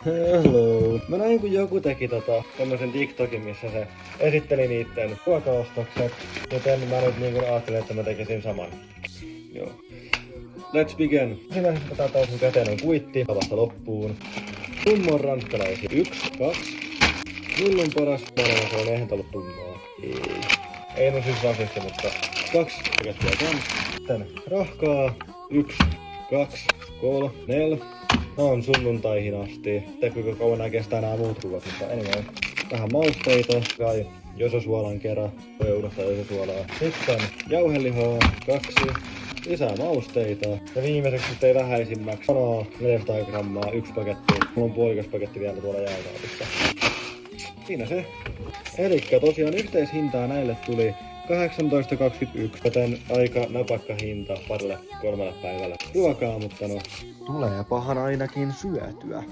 Hello. Mä näin kun joku teki tämmösen TikTokin, missä se esitteli niitten ruokaostokset. Joten mä nyt niinku ajattelin, että mä tekisin saman. Joo. Let's begin. Ensimmäisenä otetaan sun käteen on kuitti. Avasta loppuun. Tummon ranskalaisia. 1, 2. Hullun paras maailma, se on eihän ollut tummaa. Ei no siis rasisti, mutta 2 pakettia kans. Sitten rahkaa. 1, 2, 3, 4. Nää on sunnuntaihin asti. Tiedä kuinka kauan nää kestää nää muut ruuat, mutta anyway. Vähän mausteita, kai jososuolan kerran. Voi unohtaa jososuolaa. Sitten jauhelihaa, 2. Lisää mausteita. Ja viimeiseksi ei vähäisimmäksi kanaa 400 grammaa, 1 paketti. Mulla on puolikas paketti vielä tuolla jääkaapissa. Siinä se. Elikkä tosiaan yhteishintaa näille tuli 18,21, joten aika napakka hinta parille 3 päivälle ruokaa, mutta no tulee pahan ainakin syötyä.